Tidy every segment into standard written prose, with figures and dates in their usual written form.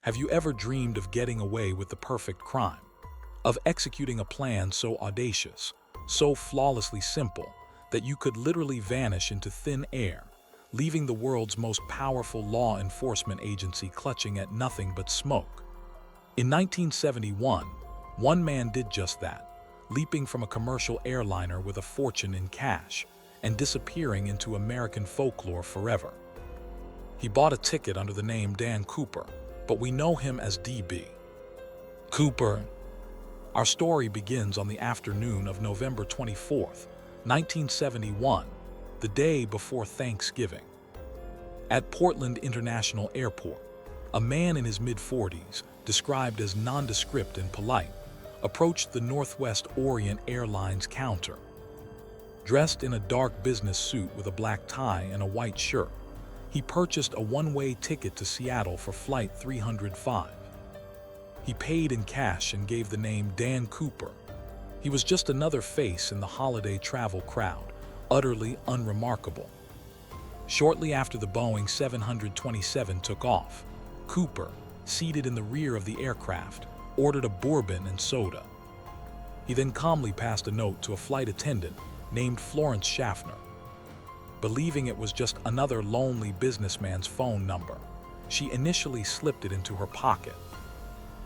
Have you ever dreamed of getting away with the perfect crime? Of executing a plan so audacious, so flawlessly simple, that you could literally vanish into thin air, leaving the world's most powerful law enforcement agency clutching at nothing but smoke? In 1971, one man did just that, leaping from a commercial airliner with a fortune in cash and disappearing into American folklore forever. He bought a ticket under the name Dan Cooper, but we know him as DB. Cooper. Our story begins on the afternoon of November 24th, 1971, the day before Thanksgiving. At Portland International Airport, a man in his mid-40s, described as nondescript and polite, approached the Northwest Orient Airlines counter. Dressed in a dark business suit with a black tie and a white shirt, he purchased a one-way ticket to Seattle for Flight 305. He paid in cash and gave the name Dan Cooper. He was just another face in the holiday travel crowd, utterly unremarkable. Shortly after the Boeing 727 took off, Cooper, seated in the rear of the aircraft, ordered a bourbon and soda. He then calmly passed a note to a flight attendant named Florence Schaffner. Believing it was just another lonely businessman's phone number, she initially slipped it into her pocket.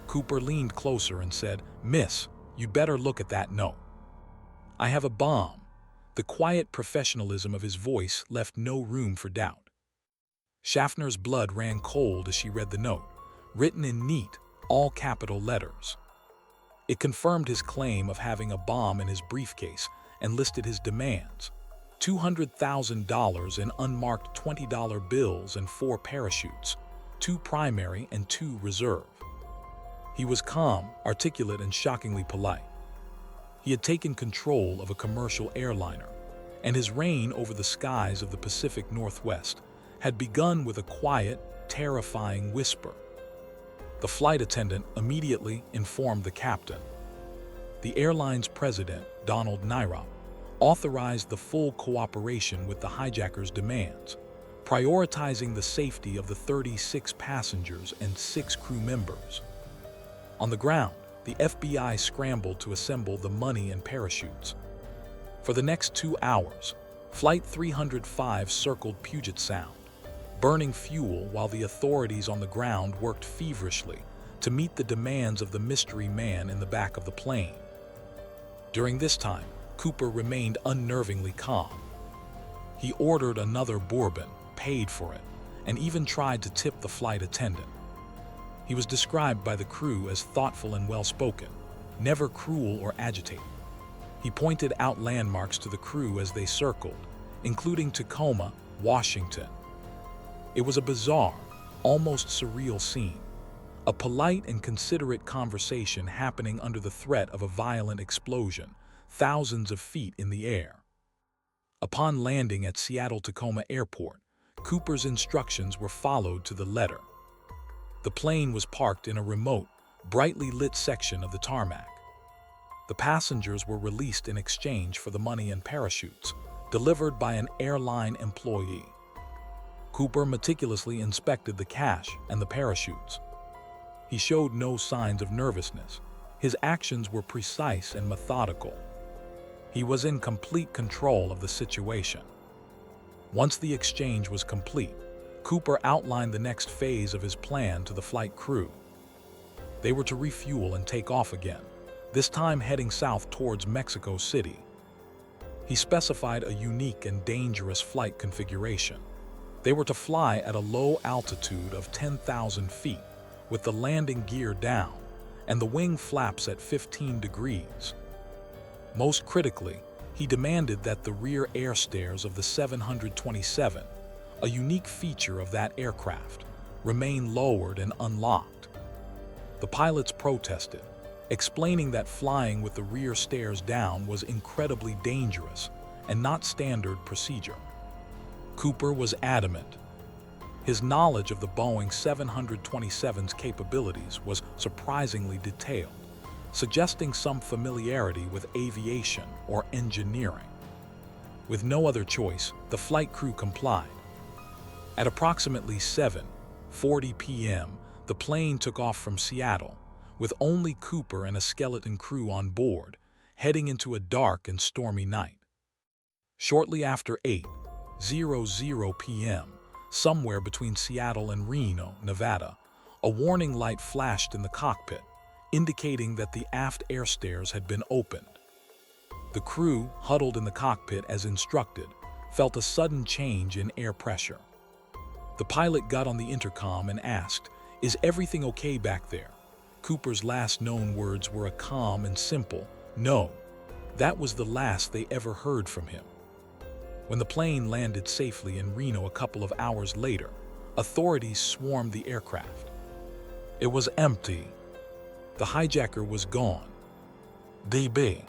Cooper leaned closer and said, "Miss, you better look at that note. I have a bomb." The quiet professionalism of his voice left no room for doubt. Schaffner's blood ran cold as she read the note, written in neat, all-capital letters. It confirmed his claim of having a bomb in his briefcase and listed his demands: $200,000 in unmarked $20 bills and 4 parachutes, 2 primary and 2 reserve. He was calm, articulate, and shockingly polite. He had taken control of a commercial airliner, and his reign over the skies of the Pacific Northwest had begun with a quiet, terrifying whisper. The flight attendant immediately informed the captain. The airline's president, Donald Nyrop, authorized the full cooperation with the hijackers' demands, prioritizing the safety of the 36 passengers and 6 crew members. On the ground, the FBI scrambled to assemble the money and parachutes. For the next 2 hours, Flight 305 circled Puget Sound, burning fuel while the authorities on the ground worked feverishly to meet the demands of the mystery man in the back of the plane. During this time, Cooper remained unnervingly calm. He ordered another bourbon, paid for it, and even tried to tip the flight attendant. He was described by the crew as thoughtful and well-spoken, never cruel or agitated. He pointed out landmarks to the crew as they circled, including Tacoma, Washington. It was a bizarre, almost surreal scene, a polite and considerate conversation happening under the threat of a violent explosion, thousands of feet in the air. Upon landing at Seattle-Tacoma Airport, Cooper's instructions were followed to the letter. The plane was parked in a remote, brightly lit section of the tarmac. The passengers were released in exchange for the money and parachutes, delivered by an airline employee. Cooper meticulously inspected the cash and the parachutes. He showed no signs of nervousness. His actions were precise and methodical. He was in complete control of the situation. Once the exchange was complete, Cooper outlined the next phase of his plan to the flight crew. They were to refuel and take off again, this time heading south towards Mexico City. He specified a unique and dangerous flight configuration. They were to fly at a low altitude of 10,000 feet, with the landing gear down and the wing flaps at 15 degrees. Most critically, he demanded that the rear air stairs of the 727, a unique feature of that aircraft, remain lowered and unlocked. The pilots protested, explaining that flying with the rear stairs down was incredibly dangerous and not standard procedure. Cooper was adamant. His knowledge of the Boeing 727's capabilities was surprisingly detailed, suggesting some familiarity with aviation or engineering. With no other choice, the flight crew complied. At approximately 7:40 p.m., The plane took off from Seattle, with only Cooper and a skeleton crew on board, heading into a dark and stormy night. Shortly after 8:00 p.m., somewhere between Seattle and Reno, Nevada, a warning light flashed in the cockpit, indicating that the aft air stairs had been opened. The crew, huddled in the cockpit as instructed, felt a sudden change in air pressure. The pilot got on the intercom and asked, "Is everything okay back there?" Cooper's last known words were a calm and simple, "No." That was the last they ever heard from him. When the plane landed safely in Reno a couple of hours later, authorities swarmed the aircraft. It was empty. The hijacker was gone. DB.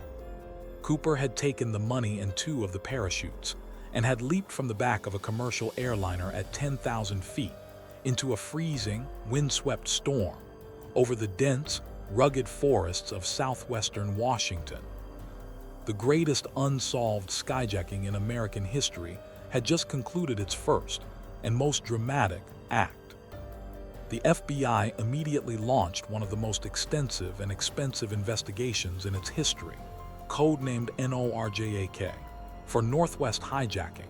Cooper had taken the money and 2 of the parachutes and had leaped from the back of a commercial airliner at 10,000 feet into a freezing, windswept storm over the dense, rugged forests of southwestern Washington. The greatest unsolved skyjacking in American history had just concluded its first and most dramatic act. The FBI immediately launched one of the most extensive and expensive investigations in its history, codenamed NORJAK, for Northwest hijacking.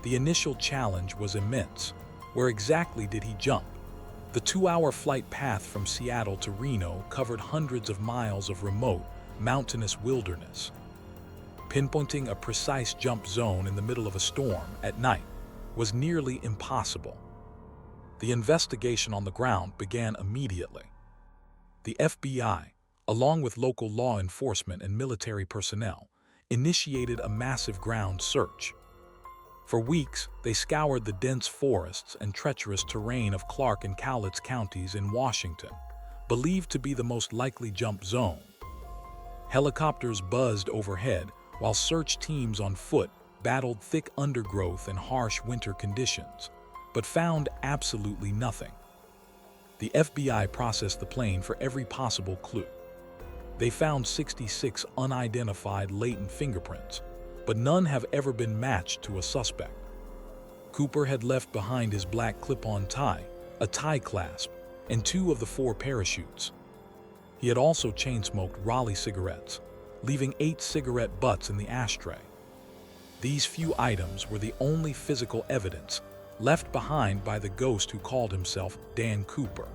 The initial challenge was immense. Where exactly did he jump? The 2-hour flight path from Seattle to Reno covered hundreds of miles of remote, mountainous wilderness. Pinpointing a precise jump zone in the middle of a storm at night was nearly impossible. The investigation on the ground began immediately. The FBI, along with local law enforcement and military personnel, initiated a massive ground search. For weeks, they scoured the dense forests and treacherous terrain of Clark and Cowlitz counties in Washington, believed to be the most likely jump zone. Helicopters buzzed overhead, while search teams on foot battled thick undergrowth and harsh winter conditions, but found absolutely nothing. The FBI processed the plane for every possible clue. They found 66 unidentified latent fingerprints, but none have ever been matched to a suspect. Cooper had left behind his black clip-on tie, a tie clasp, and 2 of the 4 parachutes. He had also chain-smoked Raleigh cigarettes, leaving 8 cigarette butts in the ashtray. These few items were the only physical evidence left behind by the ghost who called himself Dan Cooper.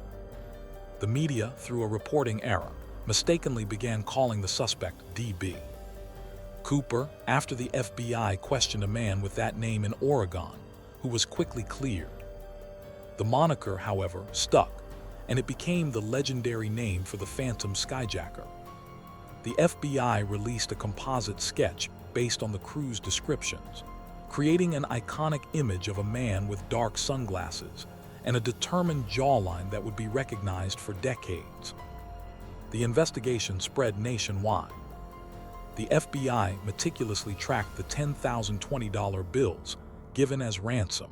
The media, through a reporting error, mistakenly began calling the suspect DB. Cooper, after the FBI questioned a man with that name in Oregon, who was quickly cleared. The moniker, however, stuck, and it became the legendary name for the Phantom Skyjacker. The FBI released a composite sketch based on the crew's descriptions, creating an iconic image of a man with dark sunglasses and a determined jawline that would be recognized for decades. The investigation spread nationwide. The FBI meticulously tracked the $10,020 bills given as ransom.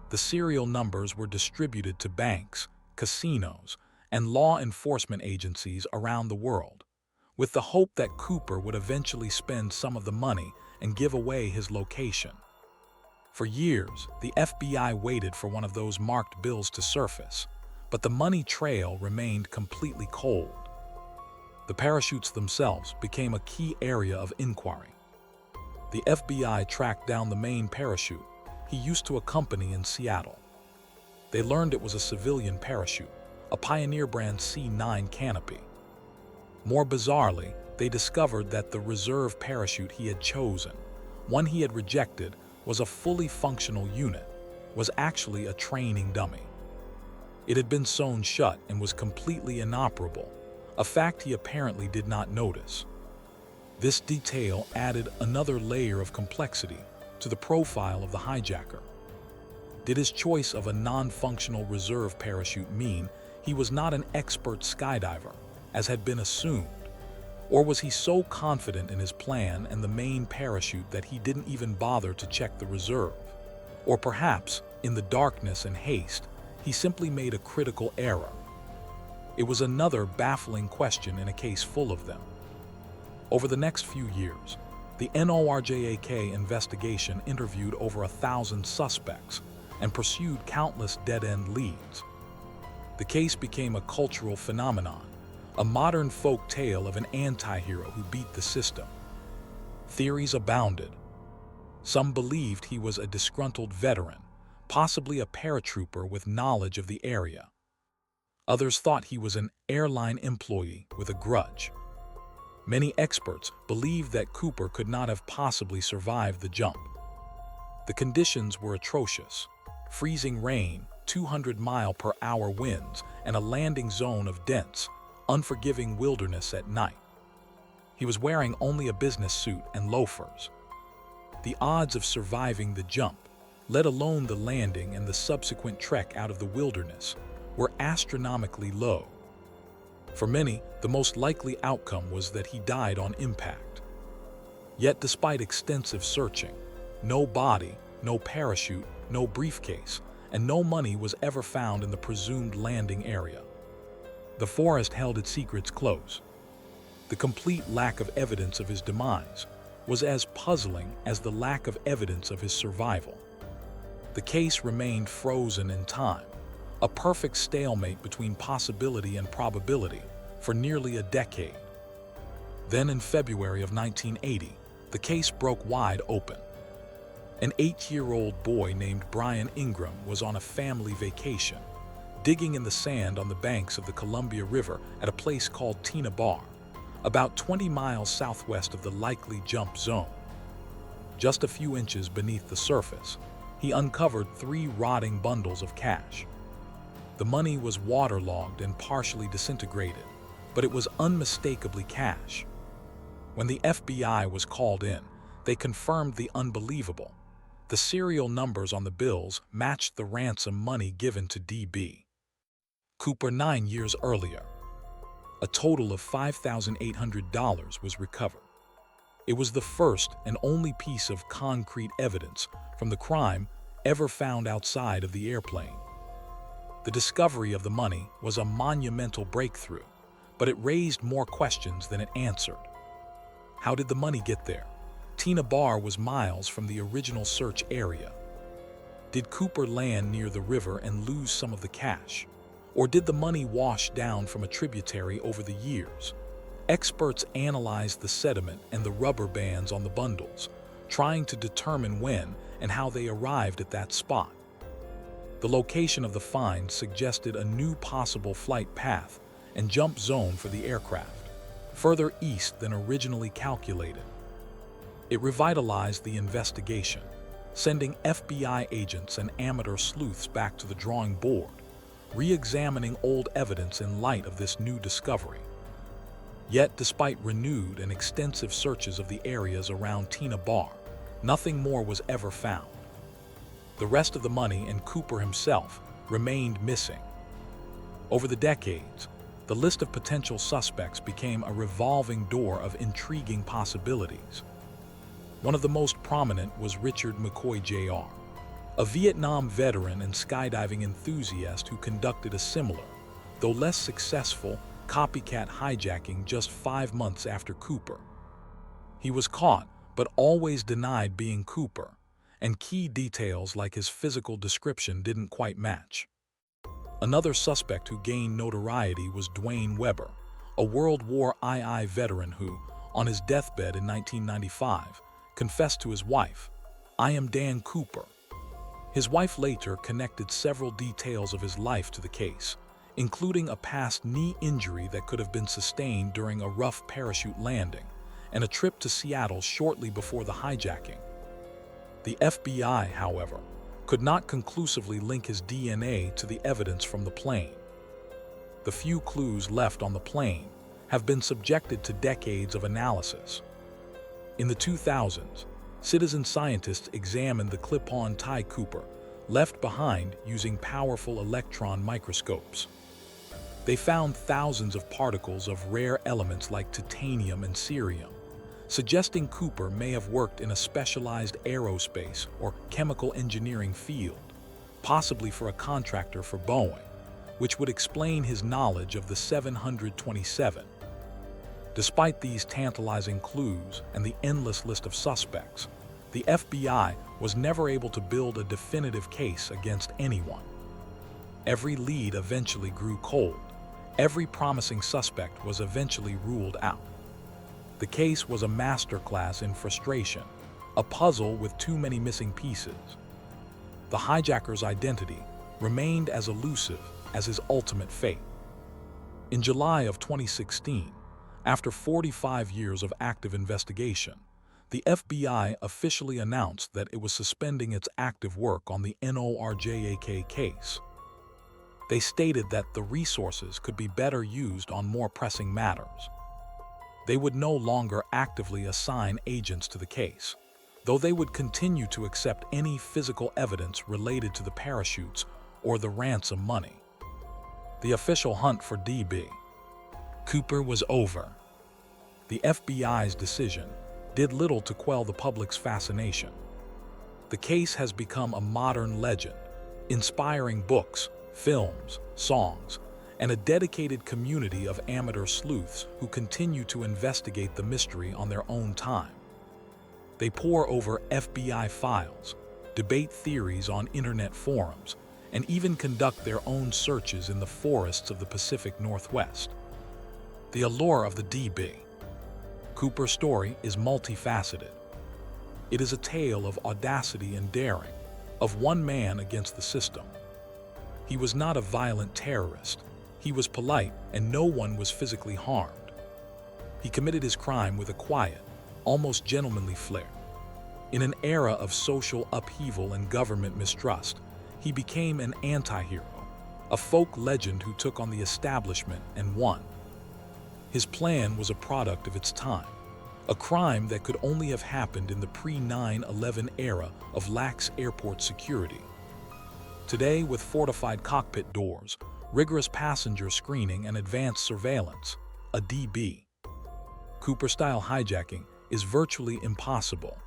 The serial numbers were distributed to banks, casinos, and law enforcement agencies around the world, with the hope that Cooper would eventually spend some of the money and give away his location. For years, the FBI waited for one of those marked bills to surface, but the money trail remained completely cold. The parachutes themselves became a key area of inquiry. The FBI tracked down the main parachute he used to accompany in Seattle. They learned it was a civilian parachute, a Pioneer brand C9 canopy. More bizarrely, they discovered that the reserve parachute he had chosen, one he had rejected, was a fully functional unit, was actually a training dummy. It had been sewn shut and was completely inoperable, a fact he apparently did not notice. This detail added another layer of complexity to the profile of the hijacker. Did his choice of a non-functional reserve parachute mean he was not an expert skydiver, as had been assumed? Or was he so confident in his plan and the main parachute that he didn't even bother to check the reserve? Or perhaps, in the darkness and haste, he simply made a critical error? It was another baffling question in a case full of them. Over the next few years, the NORJAK investigation interviewed over 1,000 suspects and pursued countless dead-end leads. The case became a cultural phenomenon, a modern folk tale of an anti-hero who beat the system. Theories abounded. Some believed he was a disgruntled veteran, possibly a paratrooper with knowledge of the area. Others thought he was an airline employee with a grudge. Many experts believed that Cooper could not have possibly survived the jump. The conditions were atrocious: freezing rain, 200-mile-per-hour winds, and a landing zone of dense, unforgiving wilderness at night. He was wearing only a business suit and loafers. The odds of surviving the jump, let alone the landing and the subsequent trek out of the wilderness, were astronomically low. For many, the most likely outcome was that he died on impact. Yet despite extensive searching, no body, no parachute, no briefcase, and no money was ever found in the presumed landing area. The forest held its secrets close. The complete lack of evidence of his demise was as puzzling as the lack of evidence of his survival. The case remained frozen in time, a perfect stalemate between possibility and probability for nearly a decade. Then in February of 1980, the case broke wide open. An 8-year-old boy named Brian Ingram was on a family vacation, digging in the sand on the banks of the Columbia River at a place called Tina Bar, about 20 miles southwest of the likely jump zone. Just a few inches beneath the surface, he uncovered 3 rotting bundles of cash. The money was waterlogged and partially disintegrated, but it was unmistakably cash. When the FBI was called in, they confirmed the unbelievable. The serial numbers on the bills matched the ransom money given to D.B. Cooper 9 years earlier. A total of $5,800 was recovered. It was the first and only piece of concrete evidence from the crime ever found outside of the airplane. The discovery of the money was a monumental breakthrough, but it raised more questions than it answered. How did the money get there? Tina Bar was miles from the original search area. Did Cooper land near the river and lose some of the cash? Or did the money wash down from a tributary over the years? Experts analyzed the sediment and the rubber bands on the bundles, trying to determine when and how they arrived at that spot. The location of the find suggested a new possible flight path and jump zone for the aircraft, further east than originally calculated. It revitalized the investigation, sending FBI agents and amateur sleuths back to the drawing board, re-examining old evidence in light of this new discovery. Yet, despite renewed and extensive searches of the areas around Tina Bar, nothing more was ever found. The rest of the money and Cooper himself remained missing. Over the decades, the list of potential suspects became a revolving door of intriguing possibilities. One of the most prominent was Richard McCoy Jr., a Vietnam veteran and skydiving enthusiast who conducted a similar, though less successful, copycat hijacking just 5 months after Cooper. He was caught, but always denied being Cooper, and key details like his physical description didn't quite match. Another suspect who gained notoriety was Dwayne Webber, a World War II veteran who, on his deathbed in 1995, confessed to his wife, "I am Dan Cooper." His wife later connected several details of his life to the case, including a past knee injury that could have been sustained during a rough parachute landing, and a trip to Seattle shortly before the hijacking. The FBI, however, could not conclusively link his DNA to the evidence from the plane. The few clues left on the plane have been subjected to decades of analysis. In the 2000s, citizen scientists examined the clip-on tie Cooper left behind using powerful electron microscopes. They found thousands of particles of rare elements like titanium and cerium, suggesting Cooper may have worked in a specialized aerospace or chemical engineering field, possibly for a contractor for Boeing, which would explain his knowledge of the 727. Despite these tantalizing clues and the endless list of suspects, the FBI was never able to build a definitive case against anyone. Every lead eventually grew cold. Every promising suspect was eventually ruled out. The case was a masterclass in frustration, a puzzle with too many missing pieces. The hijacker's identity remained as elusive as his ultimate fate. In July of 2016, after 45 years of active investigation, the FBI officially announced that it was suspending its active work on the NORJAK case. They stated that the resources could be better used on more pressing matters. They would no longer actively assign agents to the case, though they would continue to accept any physical evidence related to the parachutes or the ransom money. The official hunt for DB Cooper was over. The FBI's decision did little to quell the public's fascination. The case has become a modern legend, inspiring books, films, songs, and a dedicated community of amateur sleuths who continue to investigate the mystery on their own time. They pore over FBI files, debate theories on internet forums, and even conduct their own searches in the forests of the Pacific Northwest. The allure of the DB Cooper story is multifaceted. It is a tale of audacity and daring, of one man against the system. He was not a violent terrorist. He was polite, and no one was physically harmed. He committed his crime with a quiet, almost gentlemanly flair. In an era of social upheaval and government mistrust, he became an anti-hero, a folk legend who took on the establishment and won. His plan was a product of its time, a crime that could only have happened in the pre-9/11 era of lax airport security. Today, with fortified cockpit doors, rigorous passenger screening, and advanced surveillance, a DB Cooper-style hijacking is virtually impossible.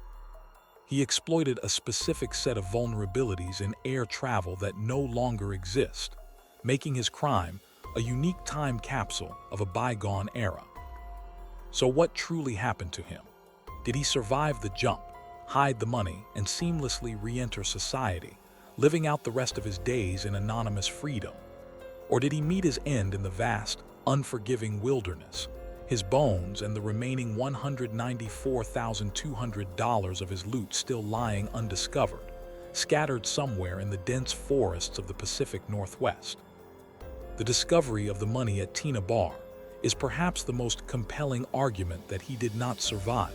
He exploited a specific set of vulnerabilities in air travel that no longer exist, making his crime a unique time capsule of a bygone era. So what truly happened to him? Did he survive the jump, hide the money, and seamlessly re-enter society, living out the rest of his days in anonymous freedom? Or did he meet his end in the vast, unforgiving wilderness, his bones and the remaining $194,200 of his loot still lying undiscovered, scattered somewhere in the dense forests of the Pacific Northwest? The discovery of the money at Tina Bar is perhaps the most compelling argument that he did not survive.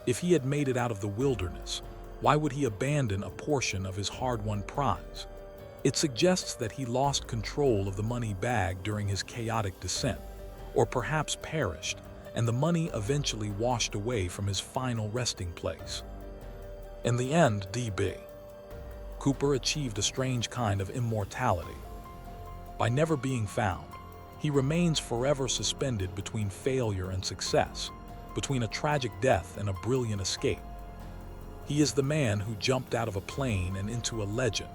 If he had made it out of the wilderness, why would he abandon a portion of his hard-won prize? It suggests that he lost control of the money bag during his chaotic descent, or perhaps perished, and the money eventually washed away from his final resting place. In the end, DB Cooper achieved a strange kind of immortality. By never being found, he remains forever suspended between failure and success, between a tragic death and a brilliant escape. He is the man who jumped out of a plane and into a legend,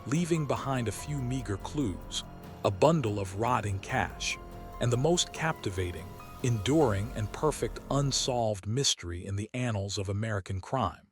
leaving behind a few meager clues, a bundle of rotting cash, and the most captivating, enduring, and perfect unsolved mystery in the annals of American crime.